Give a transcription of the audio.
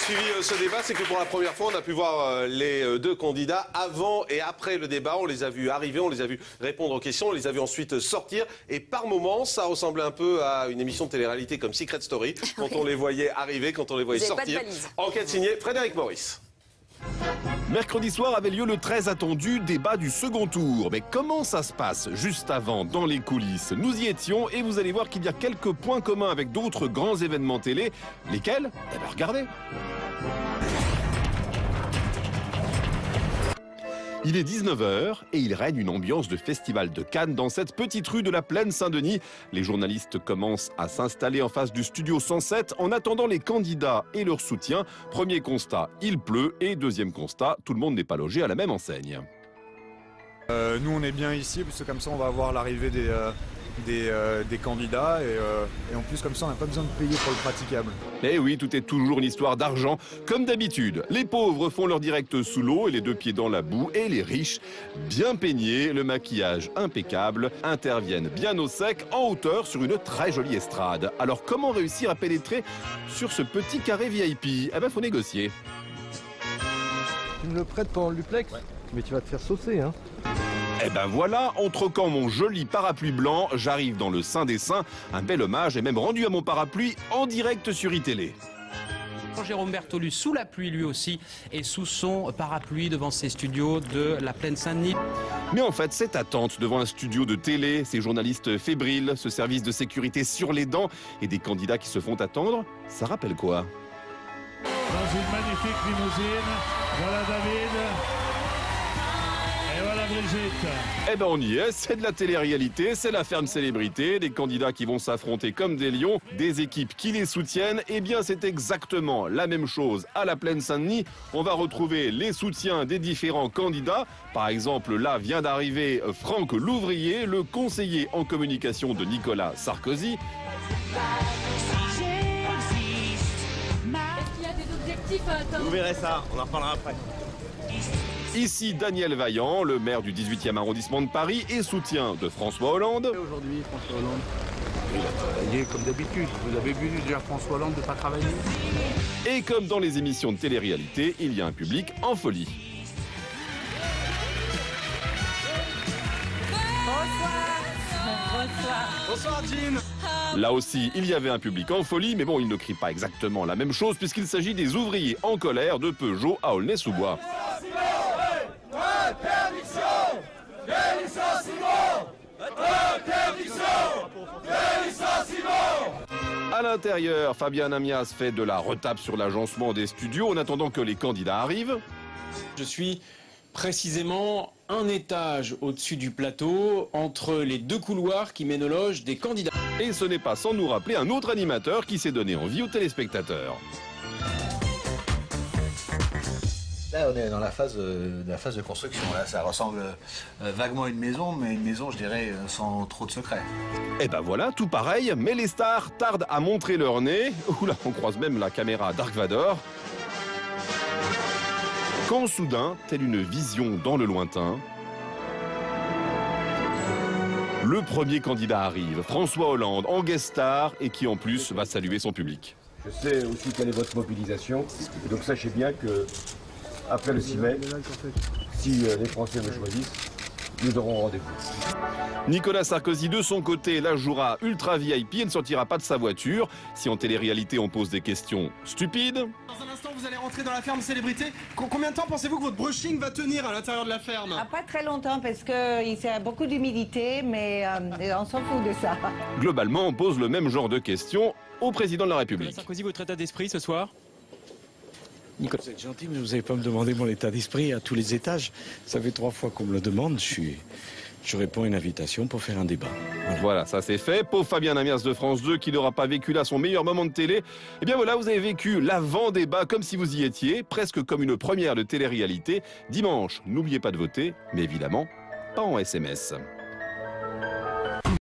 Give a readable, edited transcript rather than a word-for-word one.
suivi ce débat, c'est que pour la première fois, on a pu voir les deux candidats avant et après le débat. On les a vus arriver, on les a vus répondre aux questions, on les a vus ensuite sortir. Et par moments, ça ressemblait un peu à une émission de télé-réalité comme Secret Story, quand on les voyait arriver, quand on les voyait sortir. Enquête signée Frédéric Maurice. Mercredi soir avait lieu le très attendu débat du second tour. Mais comment ça se passe juste avant, dans les coulisses? Nous y étions et vous allez voir qu'il y a quelques points communs avec d'autres grands événements télé. Lesquels? Eh bien, regardez. Il est 19h et il règne une ambiance de festival de Cannes dans cette petite rue de la Plaine Saint-Denis. Les journalistes commencent à s'installer en face du studio 107 en attendant les candidats et leur soutien. Premier constat, il pleut. Et deuxième constat, tout le monde n'est pas logé à la même enseigne. Nous on est bien ici parce que comme ça on va avoir l'arrivée des candidats et en plus comme ça on n'a pas besoin de payer pour le praticable. Eh oui, tout est toujours une histoire d'argent. Comme d'habitude, les pauvres font leur direct sous l'eau et les deux pieds dans la boue, et les riches, bien peignés, le maquillage impeccable, interviennent bien au sec, en hauteur sur une très jolie estrade. Alors comment réussir à pénétrer sur ce petit carré VIP? Eh ben faut négocier. Tu me le prêtes pendant le duplex? Ouais. Mais tu vas te faire saucer, hein. Eh ben voilà, en troquant mon joli parapluie blanc, j'arrive dans le Saint des Saints. Un bel hommage est même rendu à mon parapluie en direct sur iTélé. Jérôme Bertolus sous la pluie lui aussi et sous son parapluie devant ses studios de la Plaine Saint-Denis. Mais en fait, cette attente devant un studio de télé, ces journalistes fébriles, ce service de sécurité sur les dents et des candidats qui se font attendre, ça rappelle quoi? Dans une magnifique limousine, voilà David. Et voilà Brigitte. Eh ben on y est, c'est de la télé-réalité, c'est la ferme célébrité, des candidats qui vont s'affronter comme des lions, des équipes qui les soutiennent. Eh bien c'est exactement la même chose à la Plaine Saint-Denis. On va retrouver les soutiens des différents candidats. Par exemple, là vient d'arriver Franck Louvrier, le conseiller en communication de Nicolas Sarkozy. Est-ce qu'il y a des objectifs, Tom? Vous verrez ça, on en reparlera après. Ici Daniel Vaillant, le maire du 18e arrondissement de Paris et soutien de François Hollande. Aujourd'hui, François Hollande, il a travaillé comme d'habitude. Vous avez vu déjà François Hollande ne pas travailler? Et comme dans les émissions de télé-réalité, il y a un public en folie. Bonsoir Jean. Là aussi, il y avait un public en folie, mais bon, il ne crie pas exactement la même chose puisqu'il s'agit des ouvriers en colère de Peugeot à Aulnay-sous-Bois. À l'intérieur, Fabien Amias fait de la retape sur l'agencement des studios en attendant que les candidats arrivent. Je suis précisément un étage au-dessus du plateau, entre les deux couloirs qui mènent aux loges des candidats. Et ce n'est pas sans nous rappeler un autre animateur qui s'est donné envie aux téléspectateurs. Là, on est dans la phase de construction. Là, ça ressemble vaguement à une maison, mais une maison, je dirais, sans trop de secrets. Et ben voilà, tout pareil, mais les stars tardent à montrer leur nez. Oula, on croise même la caméra Dark Vador. Quand soudain, telle une vision dans le lointain, le premier candidat arrive, François Hollande, en guest star, et qui en plus va saluer son public. Je sais aussi quelle est votre mobilisation, et donc sachez bien que après le 6 mai, si les Français me choisissent, nous aurons rendez-vous. Nicolas Sarkozy, de son côté, la jouera ultra VIP et ne sortira pas de sa voiture. Si en télé-réalité on pose des questions stupides... Dans un instant, vous allez rentrer dans la ferme célébrité. Combien de temps pensez-vous que votre brushing va tenir à l'intérieur de la ferme? Pas très longtemps parce qu'il y a beaucoup d'humidité, mais on s'en fout de ça. Globalement, on pose le même genre de questions au président de la République. Nicolas Sarkozy, votre état d'esprit ce soir? Nicolas, vous êtes gentil, mais vous n'allez pas me demander mon état d'esprit à tous les étages. Ça fait 3 fois qu'on me le demande. Je réponds à une invitation pour faire un débat. Voilà, ça c'est fait. Pauvre Fabien Amias de France 2 qui n'aura pas vécu là son meilleur moment de télé. Eh bien voilà, vous avez vécu l'avant-débat comme si vous y étiez, presque comme une première de télé-réalité. Dimanche, n'oubliez pas de voter, mais évidemment, pas en SMS.